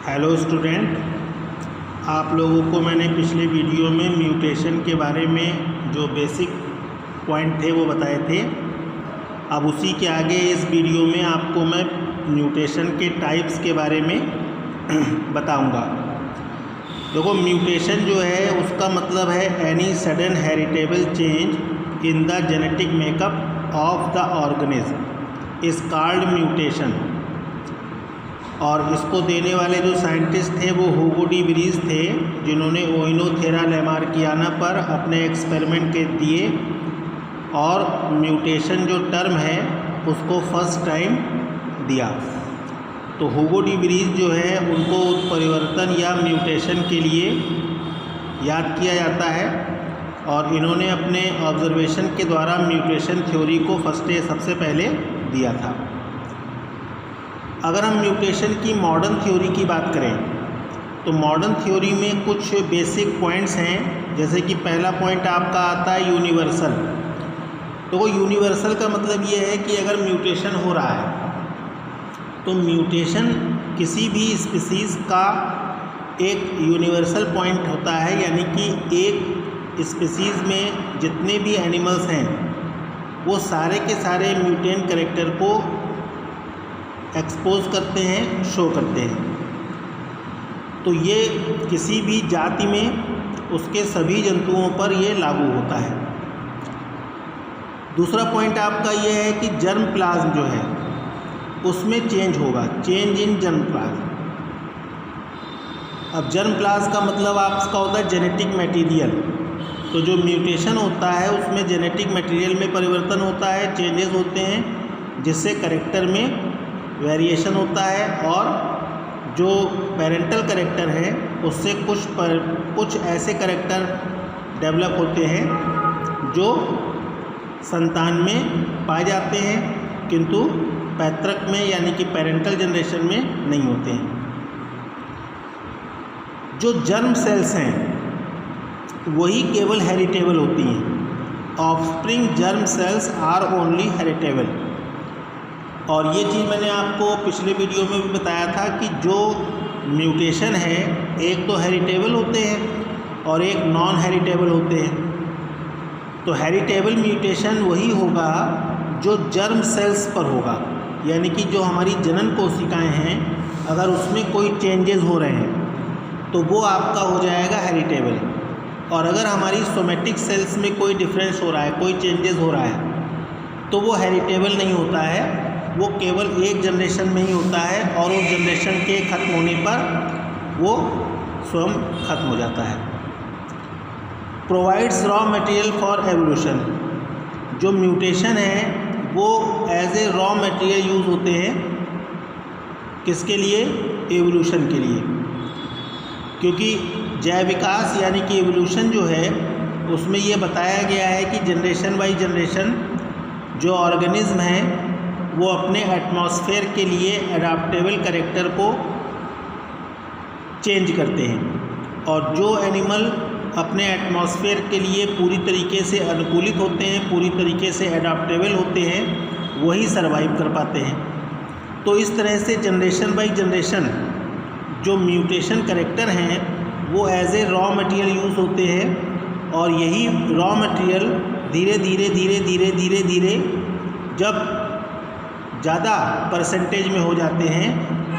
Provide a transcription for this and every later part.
Hello student, आप लोगों को मैंने पिछले वीडियो में म्यूटेशन के बारे में जो बेसिक पॉइंट थे वो बताए थे। अब उसी के आगे इस वीडियो में आपको मैं म्यूटेशन के टाइप्स के बारे में बताऊंगा। देखो, म्यूटेशन जो है उसका मतलब है any sudden heritable change in the genetic makeup of the organism is called mutation. और इसको देने वाले जो साइंटिस्ट थे वो ह्यूगो डी व्रीज थे, जिन्होंने ओइनोथेरा लैमार्कियाना पर अपने एक्सपेरिमेंट के दिए और म्यूटेशन जो टर्म है उसको फर्स्ट टाइम दिया। तो ह्यूगो डी व्रीज जो है उनको उत्परिवर्तन या म्यूटेशन के लिए याद किया जाता है और इन्होंने अपने ऑब्जर्वेशन के द्वारा म्यूटेशन थ्योरी को सबसे पहले दिया था। अगर हम म्यूटेशन की मॉडर्न थ्योरी की बात करें तो मॉडर्न थ्योरी में कुछ बेसिक पॉइंट्स हैं, जैसे कि पहला पॉइंट आपका आता है यूनिवर्सल। तो वो यूनिवर्सल का मतलब ये है कि अगर म्यूटेशन हो रहा है तो म्यूटेशन किसी भी स्पीसीज़ का एक यूनिवर्सल पॉइंट होता है, यानी कि एक स्पीसीज़ में जितने भी एनिमल्स हैं वो सारे के सारे म्यूटेंट कैरेक्टर को एक्सपोज करते हैं, शो करते हैं। तो ये किसी भी जाति में उसके सभी जंतुओं पर ये लागू होता है। दूसरा पॉइंट आपका ये है कि जर्म प्लाज्म जो है उसमें चेंज होगा, चेंज इन जर्म प्लाज्म। अब जर्म प्लाज्म का मतलब आपका होता है जेनेटिक मटेरियल। तो जो म्यूटेशन होता है उसमें जेनेटिक मटेरियल में परिवर्तन होता है, चेंजेस होते हैं, जिससे कैरेक्टर में वेरिएशन होता है और जो पेरेंटल कैरेक्टर है उससे कुछ ऐसे कैरेक्टर डेवलप होते हैं जो संतान में पाए जाते हैं, किंतु पैतृक में यानी कि पेरेंटल जनरेशन में नहीं होते हैं। जो जर्म सेल्स हैं वही केवल हेरिटेबल होती हैं। Offspring germ cells are only heritable. और ये चीज़ मैंने आपको पिछले वीडियो में भी बताया था कि जो म्यूटेशन है एक तो हेरिटेबल होते हैं और एक नॉन हेरिटेबल होते हैं। तो हेरिटेबल म्यूटेशन वही होगा जो जर्म सेल्स पर होगा, यानी कि जो हमारी जनन कोशिकाएं हैं अगर उसमें कोई चेंजेस हो रहे हैं तो वो आपका हो जाएगा हेरिटेबल। और अगर हमारी सोमेटिक सेल्स में कोई डिफरेंस हो रहा है, कोई चेंजेस हो रहा है, तो वो हेरिटेबल नहीं होता है, वो केवल एक जनरेशन में ही होता है और उस जनरेशन के ख़त्म होने पर वो स्वयं खत्म हो जाता है। Provides raw material for evolution. जो म्यूटेशन है वो as a raw material use होते हैं, किसके लिए? एवोल्यूशन के लिए। क्योंकि जैव विकास यानी कि एवोल्यूशन जो है उसमें ये बताया गया है कि जनरेशन बाई जनरेशन जो ऑर्गेनिज्म है वो अपने एटमॉस्फेयर के लिए एडाप्टेबल कैरेक्टर को चेंज करते हैं, और जो एनिमल अपने एटमॉस्फेयर के लिए पूरी तरीके से अनुकूलित होते हैं, पूरी तरीके से एडाप्टेबल होते हैं, वही सरवाइव कर पाते हैं। तो इस तरह से जनरेशन बाई जनरेशन जो म्यूटेशन कैरेक्टर हैं वो as a raw material use होते हैं, और यही रॉ मटेरियल धीरे धीरे धीरे धीरे धीरे धीरे जब ज़्यादा परसेंटेज में हो जाते हैं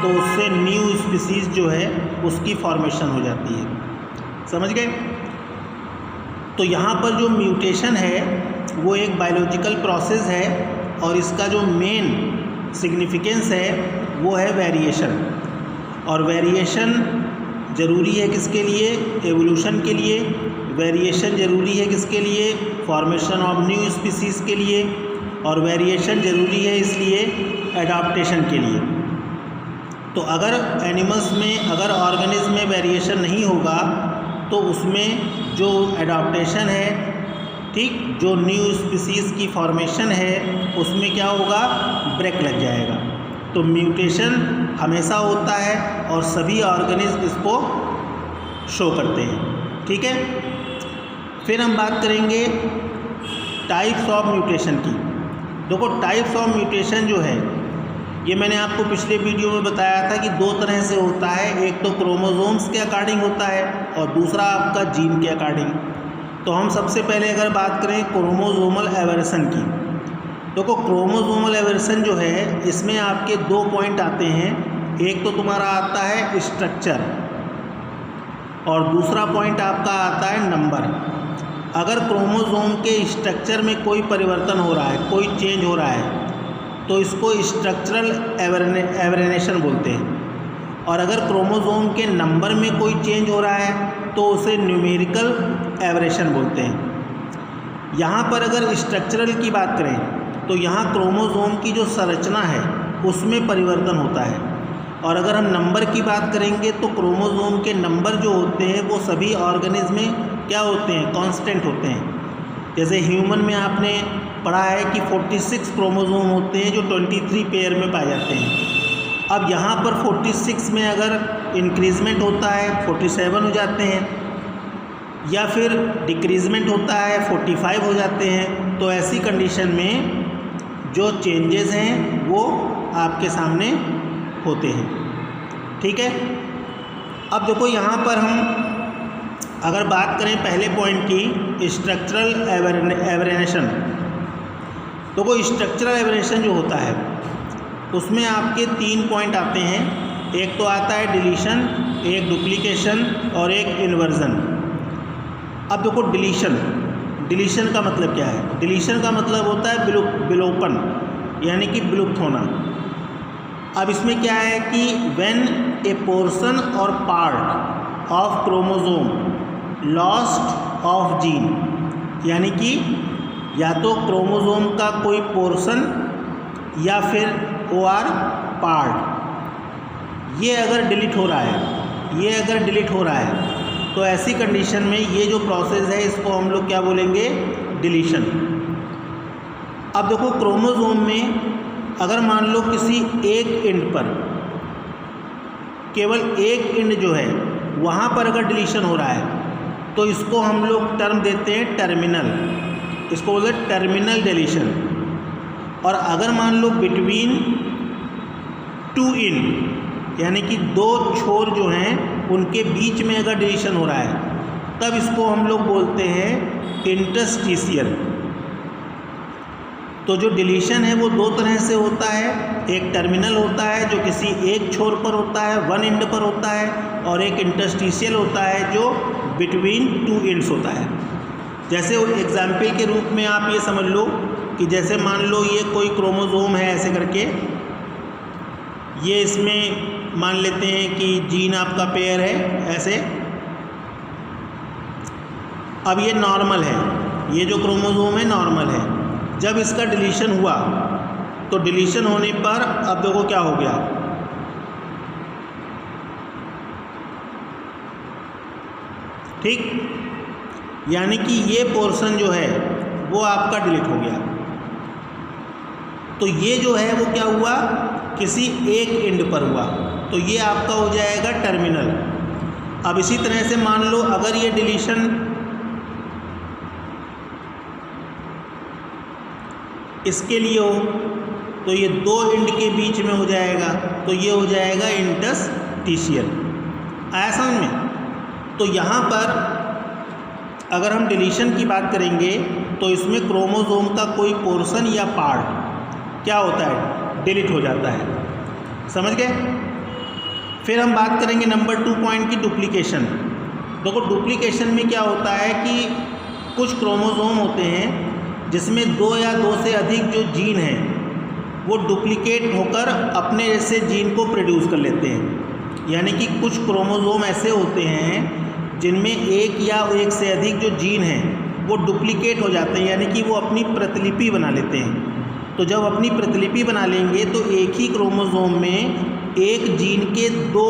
तो उससे न्यू स्पीसीज़ जो है उसकी फॉर्मेशन हो जाती है। समझ गए? तो यहाँ पर जो म्यूटेशन है वो एक बायोलॉजिकल प्रोसेस है और इसका जो मेन सिग्निफिकेंस है वो है वेरिएशन। और वेरिएशन ज़रूरी है किसके लिए? एवोल्यूशन के लिए। वेरिएशन ज़रूरी है किसके लिए? फॉर्मेशन ऑफ न्यू स्पीसीज़ के लिए। और वेरिएशन ज़रूरी है इसलिए एडाप्टेशन के लिए। तो अगर एनिमल्स में, अगर ऑर्गेनिज्म में वेरिएशन नहीं होगा तो उसमें जो एडाप्टेशन है, ठीक, जो न्यू स्पीसीज़ की फॉर्मेशन है उसमें क्या होगा? ब्रेक लग जाएगा। तो म्यूटेशन हमेशा होता है और सभी ऑर्गेनिज्म इसको शो करते हैं। ठीक है, फिर हम बात करेंगे टाइप्स ऑफ म्यूटेशन की। देखो, टाइप्स ऑफ म्यूटेशन जो है ये मैंने आपको पिछले वीडियो में बताया था कि दो तरह से होता है, एक तो क्रोमोसोम्स के अकॉर्डिंग होता है और दूसरा आपका जीन के अकॉर्डिंग। तो हम सबसे पहले अगर बात करें क्रोमोसोमल एवरेशन की, तो क्रोमोसोमल एवरेशन जो है इसमें आपके दो पॉइंट आते हैं। एक तो तुम्हारा आता है स्ट्रक्चर और दूसरा पॉइंट आपका आता है नंबर। अगर क्रोमोसोम के स्ट्रक्चर में कोई परिवर्तन हो रहा है, कोई चेंज हो रहा है, तो इसको स्ट्रक्चरल एवरेनेशन बोलते हैं। और अगर क्रोमोसोम के नंबर में कोई चेंज हो रहा है तो उसे न्यूमेरिकल एवरेशन बोलते हैं। यहाँ पर अगर स्ट्रक्चरल की बात करें तो यहाँ क्रोमोसोम की जो संरचना है उसमें परिवर्तन होता है। और अगर हम नंबर की बात करेंगे तो क्रोमोसोम के नंबर जो होते हैं वो सभी ऑर्गेनिज्म में क्या होते हैं, कांस्टेंट होते हैं। जैसे ह्यूमन में आपने पढ़ा है कि 46 क्रोमोसोम होते हैं जो 23 पेयर में पाए जाते हैं। अब यहाँ पर 46 में अगर इंक्रीजमेंट होता है 47 हो जाते हैं, या फिर डिक्रीजमेंट होता है 45 हो जाते हैं। तो ऐसी कंडीशन में जो चेंजेस हैं वो आपके सामने होते हैं। ठीक है, अब देखो यहाँ पर हम अगर बात करें पहले पॉइंट की, स्ट्रक्चरल एवरेनेशन, तो वो स्ट्रक्चरल एवरेनेशन जो होता है उसमें आपके 3 पॉइंट आते हैं। एक तो आता है डिलीशन, एक डुप्लीकेशन और एक इन्वर्जन। अब देखो डिलीशन का मतलब क्या है? डिलीशन का मतलब होता है विलोपन, यानी कि विलुप्त होना। अब इसमें क्या है कि व्हेन ए पोर्शन और part of chromosome lost of gene, यानी कि या तो क्रोमोसोम का कोई पोर्शन या फिर OR पार्ट ये अगर डिलीट हो रहा है, तो ऐसी कंडीशन में ये जो प्रोसेस है इसको हम लोग क्या बोलेंगे? डिलीशन। अब देखो क्रोमोसोम में अगर मान लो किसी एक एंड पर, केवल एक एंड जो है वहाँ पर अगर डिलीशन हो रहा है तो इसको हम लोग टर्म देते हैं टर्मिनल, इसको बोलते हैं टर्मिनल डिलीशन। और अगर मान लो बिटवीन 2 एंड, यानी कि 2 छोर जो हैं उनके बीच में अगर डिलीशन हो रहा है तब इसको हम लोग बोलते हैं इंटरस्टिशियल। तो जो डिलीशन है वो 2 तरह से होता है, एक टर्मिनल होता है जो किसी एक छोर पर होता है, 1 एंड पर होता है, और एक इंटरस्टिशियल होता है जो बिटवीन 2 एंड्स होता है। जैसे एग्जाम्पल के रूप में आप ये समझ लो कि जैसे मान लो ये कोई क्रोमोसोम है ऐसे करके, ये इसमें मान लेते हैं कि जीन आपका पेयर है ऐसे। अब ये नॉर्मल है, ये जो क्रोमोसोम है नॉर्मल है। जब इसका डिलीशन हुआ तो डिलीशन होने पर अब देखो क्या हो गया, ठीक, यानी कि ये पोर्शन जो है वो आपका डिलीट हो गया। तो ये जो है वो क्या हुआ, किसी एक एंड पर हुआ, तो ये आपका हो जाएगा टर्मिनल। अब इसी तरह से मान लो अगर ये डिलीशन इसके लिए हो तो ये 2 एंड के बीच में हो जाएगा, तो ये हो जाएगा इंटरस्टिशियल। आया समझ में? तो यहाँ पर अगर हम डिलीशन की बात करेंगे तो इसमें क्रोमोसोम का कोई पोर्शन या पार्ट क्या होता है, डिलीट हो जाता है। समझ गए? फिर हम बात करेंगे नंबर 2 पॉइंट की, डुप्लीकेशन। देखो डुप्लीकेशन में क्या होता है कि कुछ क्रोमोसोम होते हैं जिसमें 2 या 2 से अधिक जो जीन हैं वो डुप्लीकेट होकर अपने जैसे जीन को प्रोड्यूस कर लेते हैं। यानी कि कुछ क्रोमोसोम ऐसे होते हैं जिनमें एक या एक से अधिक जो जीन हैं वो डुप्लीकेट हो जाते हैं, यानी कि वो अपनी प्रतिलिपि बना लेते हैं। तो जब अपनी प्रतिलिपि बना लेंगे तो एक ही क्रोमोसोम में एक जीन के 2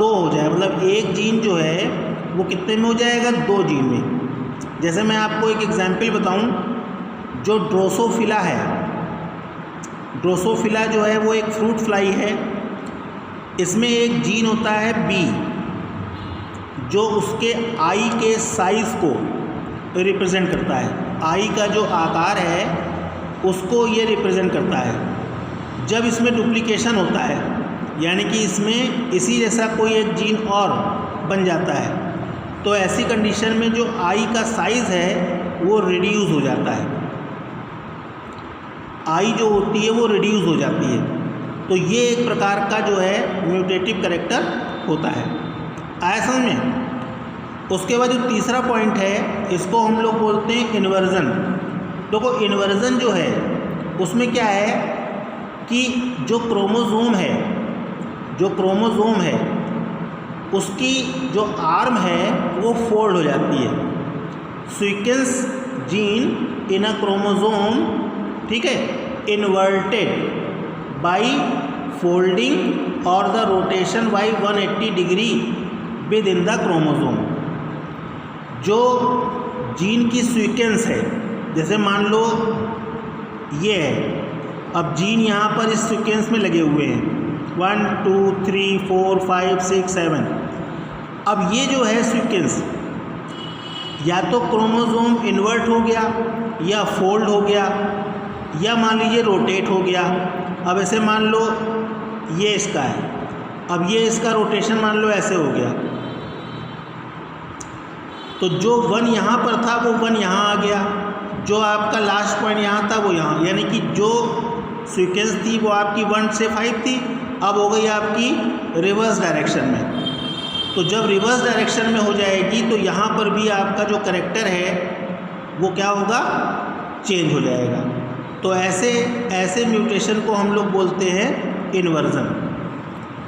हो जाए, मतलब एक जीन जो है वो कितने में हो जाएगा, 2 जीन में। जैसे मैं आपको एक एग्जाम्पल बताऊं, जो ड्रोसोफिला है, ड्रोसोफिला जो है वो एक फ्रूट फ्लाई है। इसमें एक जीन होता है बी जो उसके आई के साइज़ को रिप्रेजेंट करता है। आई का जो आकार है उसको ये रिप्रेजेंट करता है। जब इसमें डुप्लीकेशन होता है, यानी कि इसमें इसी जैसा कोई एक जीन और बन जाता है, तो ऐसी कंडीशन में जो आई का साइज़ है वो रिड्यूस हो जाता है, आई जो होती है वो रिड्यूस हो जाती है। तो ये एक प्रकार का जो है म्यूटेटिव कैरेक्टर होता है। आया समझ में? उसके बाद जो तीसरा पॉइंट है, इसको हम लोग बोलते हैं इन्वर्जन। देखो इन्वर्जन जो है उसमें क्या है कि जो क्रोमोसोम है उसकी जो आर्म है वो फोल्ड हो जाती है। Sequence gene in a chromosome, ठीक है, इन्वर्टेड बाई फोल्डिंग और the rotation by 180 degree with in the chromosome. जो जीन की सीक्वेंस है, जैसे मान लो ये है, अब जीन यहाँ पर इस सीक्वेंस में लगे हुए हैं 1 2 3 4 5 6 7। अब ये जो है सीक्वेंस या तो क्रोमोसोम इन्वर्ट हो गया या फोल्ड हो गया या मान लीजिए रोटेट हो गया। अब ऐसे मान लो ये इसका है, अब ये इसका रोटेशन मान लो ऐसे हो गया, तो जो 1 यहाँ पर था वो 1 यहाँ आ गया, जो आपका लास्ट पॉइंट यहाँ था वो यहाँ, यानी कि जो सीक्वेंस थी वो आपकी 1 से 5 थी, अब हो गई आपकी रिवर्स डायरेक्शन में। तो जब रिवर्स डायरेक्शन में हो जाएगी तो यहाँ पर भी आपका जो कैरेक्टर है वो क्या होगा, चेंज हो जाएगा। तो ऐसे म्यूटेशन को हम लोग बोलते हैं इन्वर्जन।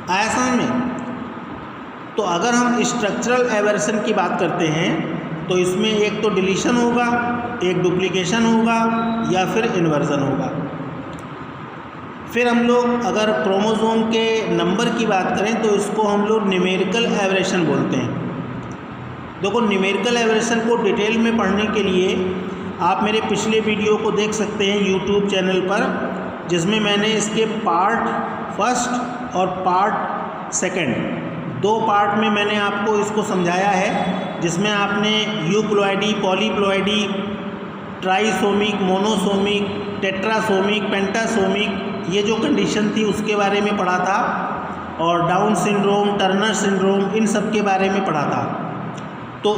आया समझ में? तो अगर हम स्ट्रक्चरल एवर्सन की बात करते हैं तो इसमें एक तो डिलीशन होगा, एक डुप्लीकेशन होगा या फिर इन्वर्जन होगा। फिर हम लोग अगर क्रोमोसोम के नंबर की बात करें तो इसको हम लोग न्यूमेरिकल एवरेशन बोलते हैं। देखो न्यूमेरिकल एवरेशन को डिटेल में पढ़ने के लिए आप मेरे पिछले वीडियो को देख सकते हैं यूट्यूब चैनल पर, जिसमें मैंने इसके पार्ट फर्स्ट और पार्ट सेकंड 2 पार्ट में मैंने आपको इसको समझाया है, जिसमें आपने यूप्लॉइडी, पॉलीप्लॉइडी, ट्राइसोमिक, मोनोसोमिक, टेट्रासोमिक, पेंटासोमिक, ये जो कंडीशन थी उसके बारे में पढ़ा था, और डाउन सिंड्रोम, टर्नर सिंड्रोम, इन सब के बारे में पढ़ा था। तो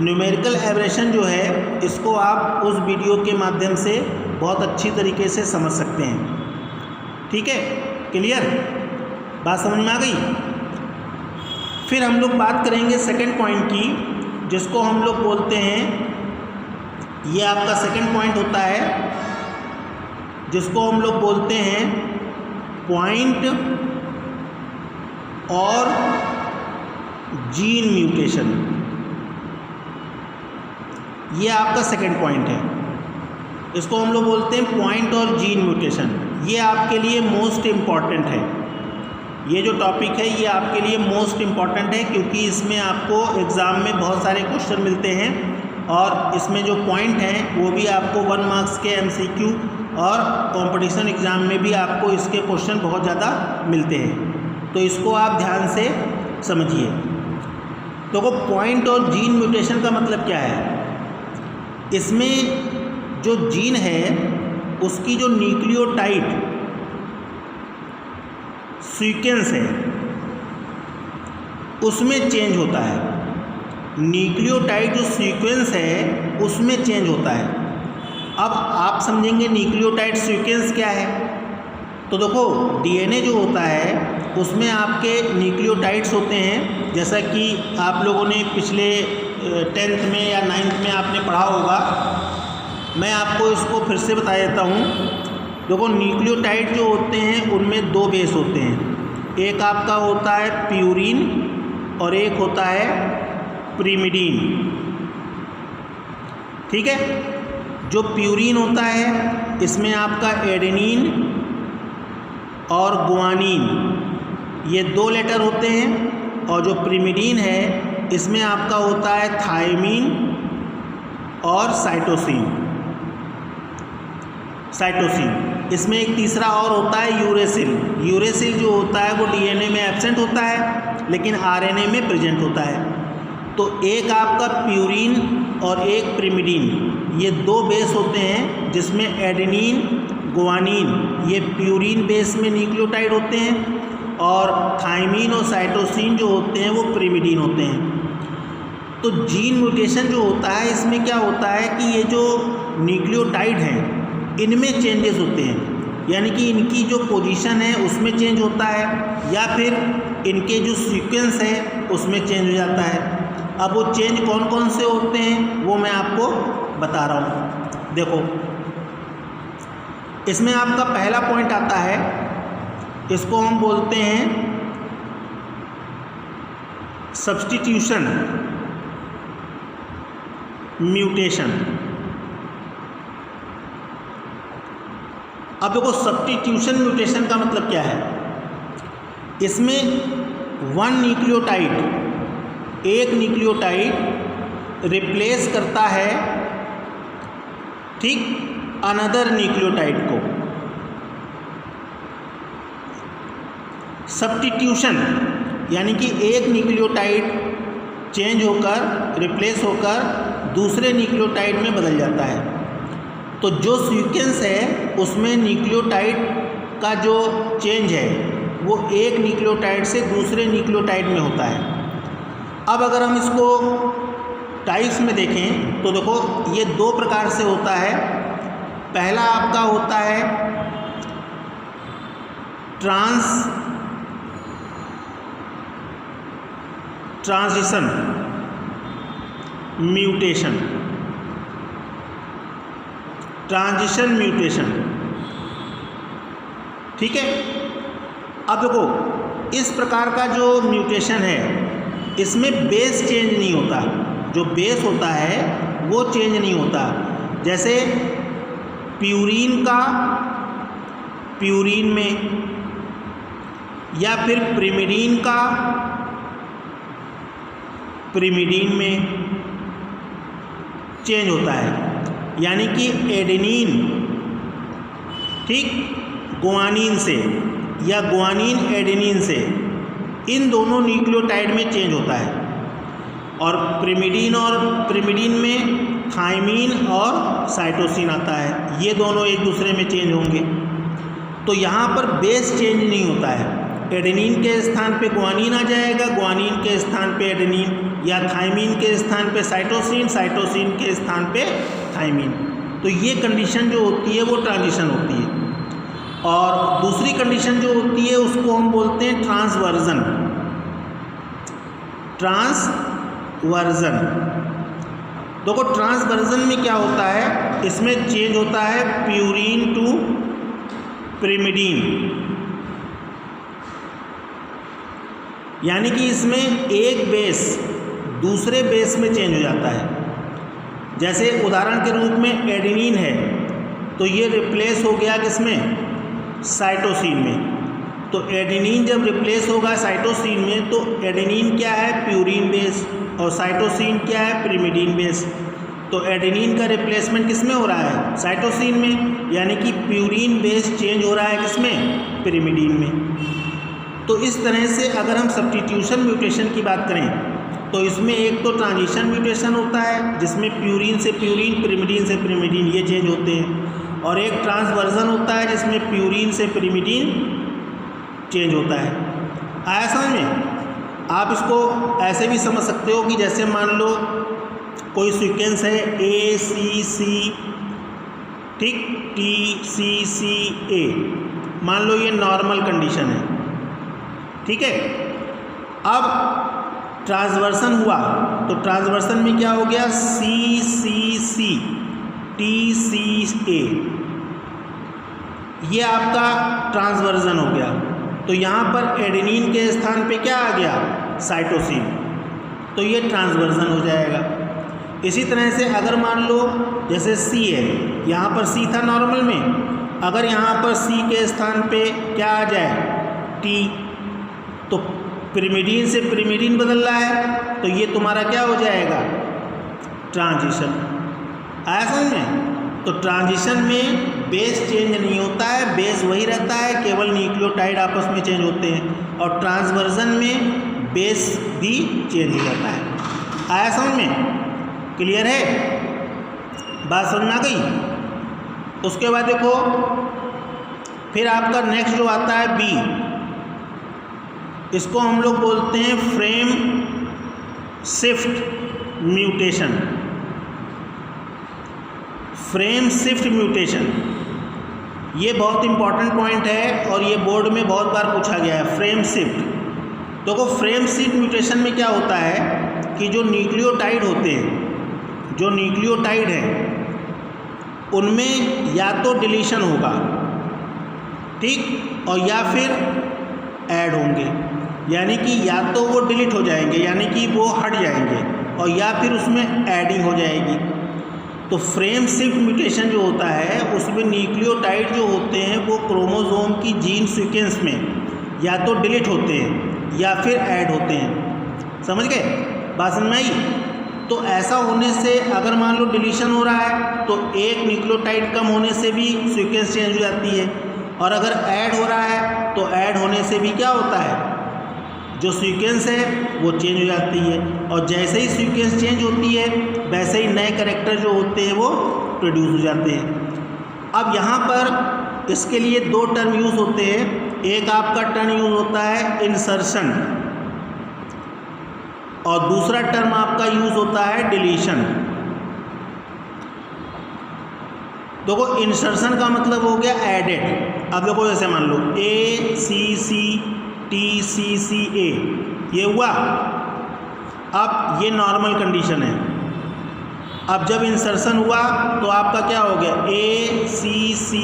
न्यूमेरिकल एवरेशन जो है इसको आप उस वीडियो के माध्यम से बहुत अच्छी तरीके से समझ सकते हैं। ठीक है, क्लियर, बात समझ में आ गई? फिर हम लोग बात करेंगे सेकंड पॉइंट की, जिसको हम लोग बोलते हैं, ये आपका सेकंड पॉइंट होता है जिसको हम लोग बोलते हैं पॉइंट और जीन म्यूटेशन। ये आपका सेकंड पॉइंट है, इसको हम लोग बोलते हैं पॉइंट और जीन म्यूटेशन। ये आपके लिए मोस्ट इम्पॉर्टेंट है, ये जो टॉपिक है ये आपके लिए मोस्ट इम्पॉर्टेंट है, क्योंकि इसमें आपको एग्ज़ाम में बहुत सारे क्वेश्चन मिलते हैं, और इसमें जो पॉइंट हैं वो भी आपको 1 मार्क्स के MCQ और कंपटीशन एग्ज़ाम में भी आपको इसके क्वेश्चन बहुत ज़्यादा मिलते हैं। तो इसको आप ध्यान से समझिए। तो वो पॉइंट और जीन म्यूटेशन का मतलब क्या है? इसमें जो जीन है उसकी जो न्यूक्लियोटाइड सीक्वेंस है उसमें चेंज होता है। न्यूक्लियोटाइड जो सीक्वेंस है उसमें चेंज होता है। अब आप समझेंगे न्यूक्लियोटाइड सीक्वेंस क्या है। तो देखो DNA जो होता है उसमें आपके न्यूक्लियोटाइड्स होते हैं, जैसा कि आप लोगों ने पिछले 10th में या 9th में आपने पढ़ा होगा। मैं आपको इसको फिर से बता देता हूँ। देखो न्यूक्लियोटाइड जो होते हैं उनमें 2 बेस होते हैं, एक आपका होता है प्यूरिन और एक होता है प्रिमिडीन। ठीक है, जो प्यूरिन होता है इसमें आपका एडेनिन और गुआनिन ये 2 लेटर होते हैं, और जो प्रिमिडीन है इसमें आपका होता है थायमीन और साइटोसिन। इसमें एक तीसरा और होता है यूरेसिल। यूरेसिल जो होता है वो DNA में एब्सेंट होता है लेकिन RNA में प्रेजेंट होता है। तो एक आपका प्यूरिन और एक प्रिमिडीन, ये 2 बेस होते हैं जिसमें एडेनिन गुआनिन ये प्यूरिन बेस में न्यूक्लियोटाइड होते हैं, और थायमीन और साइटोसिन जो होते हैं वो पिरिमिडीन होते हैं। तो जीन म्यूटेशन जो होता है इसमें क्या होता है कि ये जो न्यूक्लियोटाइड हैं इनमें चेंजेस होते हैं, यानी कि इनकी जो पोजीशन है उसमें चेंज होता है, या फिर इनके जो सीक्वेंस है उसमें चेंज हो जाता है। अब वो चेंज कौन कौन से होते हैं वो मैं आपको बता रहा हूँ। देखो, इसमें आपका पहला पॉइंट आता है, इसको हम बोलते हैं सब्स्टिट्यूशन म्यूटेशन। अब देखो, सब्स्टिट्यूशन म्यूटेशन का मतलब क्या है। इसमें एक न्यूक्लियोटाइड रिप्लेस करता है, ठीक, अनदर न्यूक्लियोटाइड को। सब्स्टिट्यूशन यानी कि एक न्यूक्लियोटाइड चेंज होकर, रिप्लेस होकर दूसरे न्यूक्लियोटाइड में बदल जाता है। तो जो सीक्वेंस है उसमें न्यूक्लियोटाइड का जो चेंज है वो एक न्यूक्लियोटाइड से दूसरे न्यूक्लियोटाइड में होता है। अब अगर हम इसको टाइप्स में देखें तो देखो, ये दो प्रकार से होता है। पहला आपका होता है ट्रांजिशन म्यूटेशन, ठीक है। अब देखो, इस प्रकार का जो म्यूटेशन है इसमें बेस चेंज नहीं होता, जो बेस होता है वो चेंज नहीं होता। जैसे प्यूरिन में, या फिर पिरिमिडीन में चेंज होता है। यानी कि एडेनिन, ठीक, गुआनिन से, या गुआनिन एडेनिन से, इन दोनों न्यूक्लियोटाइड में चेंज होता है। और पिरिमिडीन में थायमीन और साइटोसिन आता है, ये दोनों एक दूसरे में चेंज होंगे। तो यहाँ पर बेस चेंज नहीं होता है। एडेनिन के स्थान पे गुआनिन आ जाएगा, गुआनिन के स्थान पे एडेनिन, या थायमीन के स्थान पे साइटोसिन, साइटोसिन के स्थान पे थायमीन। तो ये कंडीशन जो होती है वो ट्रांजिशन होती है। और दूसरी कंडीशन जो होती है उसको हम बोलते हैं ट्रांसवर्जन। देखो, ट्रांसवर्जन में क्या होता है, इसमें चेंज होता है प्यूरिन टू पिरिमिडीन, यानी कि इसमें एक बेस दूसरे बेस में चेंज हो जाता है। जैसे उदाहरण के रूप में एडेनिन है तो ये रिप्लेस हो गया किसमें, साइटोसिन में। तो एडेनिन जब रिप्लेस होगा साइटोसिन में तो एडेनिन क्या है, प्यूरिन बेस, और साइटोसिन क्या है, पिरिमिडीन बेस। तो एडेनिन का रिप्लेसमेंट किसमें हो रहा है, साइटोसिन में, यानी कि प्यूरिन बेस चेंज हो रहा है किसमें, पिरिमिडीन में। तो इस तरह से अगर हम सब्स्टिट्यूशन म्यूटेशन की बात करें तो इसमें एक तो ट्रांजिशन म्यूटेशन होता है जिसमें प्यूरिन से प्यूरिन, पिरिमिडीन से पिरिमिडीन ये चेंज होते हैं, और एक ट्रांसवर्जन होता है जिसमें प्यूरिन से पिरिमिडीन चेंज होता है। आया समझ में? आप इसको ऐसे भी समझ सकते हो कि जैसे मान लो कोई सीक्वेंस है ACC, ठीक, TCC A, मान लो ये नॉर्मल कंडीशन है, ठीक है। अब ट्रांसवर्सन हुआ तो ट्रांसवर्सन में क्या हो गया, CCC TCA, ये आपका ट्रांसवर्जन हो गया। तो यहाँ पर एडेनिन के स्थान पे क्या आ गया, साइटोसिन, तो ये ट्रांसवर्जन हो जाएगा। इसी तरह से अगर मान लो जैसे C है, यहाँ पर C था नॉर्मल में, अगर यहाँ पर C के स्थान पे क्या आ जाए, T, तो पिरिमिडीन से पिरिमिडीन बदल रहा है, तो ये तुम्हारा क्या हो जाएगा, ट्रांजिशन। आया समझ में? तो ट्रांजिशन में बेस चेंज नहीं होता है, बेस वही रहता है, केवल न्यूक्लियोटाइड आपस में चेंज होते हैं। और ट्रांसवर्जन में बेस भी चेंज हो जाता है। आया समझ में? क्लियर है? बात समझ में आ गई? उसके बाद देखो फिर आपका नेक्स्ट जो आता है बी, इसको हम लोग बोलते हैं frame shift mutation. Frame shift mutation ये बहुत इंपॉर्टेंट पॉइंट है और ये बोर्ड में बहुत बार पूछा गया है। फ्रेम शिफ्ट, देखो फ्रेम शिफ्ट म्यूटेशन में क्या होता है कि जो न्यूक्लियोटाइड होते हैं, जो न्यूक्लियोटाइड हैं उनमें या तो डिलीशन होगा, ठीक, और या फिर ऐड होंगे, यानी कि या तो वो डिलीट हो जाएंगे यानी कि वो हट जाएंगे, और या फिर उसमें एडिंग हो जाएगी। तो फ्रेम शिफ्ट म्यूटेशन जो होता है उसमें न्यूक्लियोटाइड जो होते हैं वो क्रोमोसोम की जीन सीक्वेंस में या तो डिलीट होते हैं या फिर ऐड होते हैं। समझ गए, बात समझ में आई? तो ऐसा होने से अगर मान लो डिलीशन हो रहा है तो एक न्यूक्लियोटाइड कम होने से भी सीक्वेंस चेंज हो जाती है, और अगर ऐड हो रहा है तो ऐड होने से भी क्या होता है, जो सीक्वेंस है वो चेंज हो जाती है, और जैसे ही सीक्वेंस चेंज होती है वैसे ही नए कैरेक्टर जो होते हैं वो प्रोड्यूस हो जाते हैं। अब यहाँ पर इसके लिए दो टर्म यूज़ होते हैं। एक आपका टर्म यूज़ होता है इंसर्शन और दूसरा टर्म आपका यूज़ होता है डिलीशन। देखो इंसर्शन का मतलब हो गया एडेड। अब देखो जैसे मान लो ACCTCCA ये हुआ, अब ये नॉर्मल कंडीशन है। अब जब इंसर्शन हुआ तो आपका क्या हो गया, ACCTCCA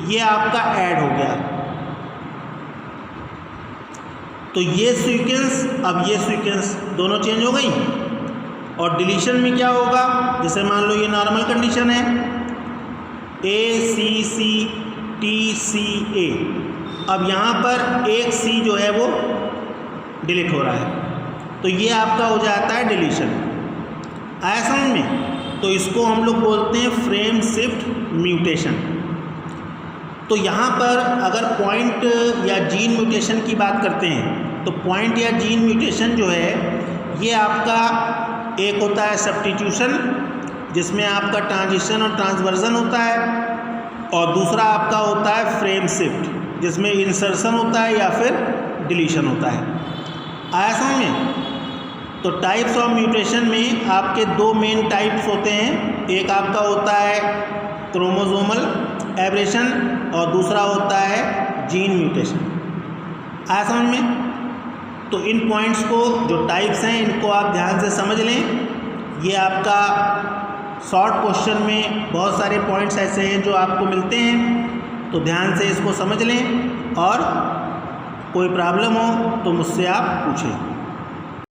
ये आपका ऐड हो गया। तो ये सीक्वेंस, अब ये सीक्वेंस दोनों चेंज हो गई। और डिलीशन में क्या होगा, जैसे मान लो ये नॉर्मल कंडीशन है ACCTCA, अब यहाँ पर एक C जो है वो डिलीट हो रहा है, तो ये आपका हो जाता है डिलीशन। आया समझ में? तो इसको हम लोग बोलते हैं फ्रेम शिफ्ट म्यूटेशन। तो यहाँ पर अगर पॉइंट या जीन म्यूटेशन की बात करते हैं तो पॉइंट या जीन म्यूटेशन जो है ये आपका एक होता है सब्स्टिट्यूशन, जिसमें आपका ट्रांजिशन और ट्रांसवर्जन होता है, और दूसरा आपका होता है फ्रेम शिफ्ट, जिसमें इंसर्शन होता है या फिर डिलीशन होता है। आया समझ में? तो टाइप्स ऑफ म्यूटेशन में आपके दो मेन टाइप्स होते हैं। एक आपका होता है क्रोमोसोमल एब्रेशन और दूसरा होता है जीन म्यूटेशन। आया समझ में? तो इन पॉइंट्स को, जो टाइप्स हैं, इनको आप ध्यान से समझ लें। ये आपका शॉर्ट क्वेश्चन में बहुत सारे पॉइंट्स ऐसे हैं जो आपको मिलते हैं, तो ध्यान से इसको समझ लें, और कोई प्रॉब्लम हो तो मुझसे आप पूछें।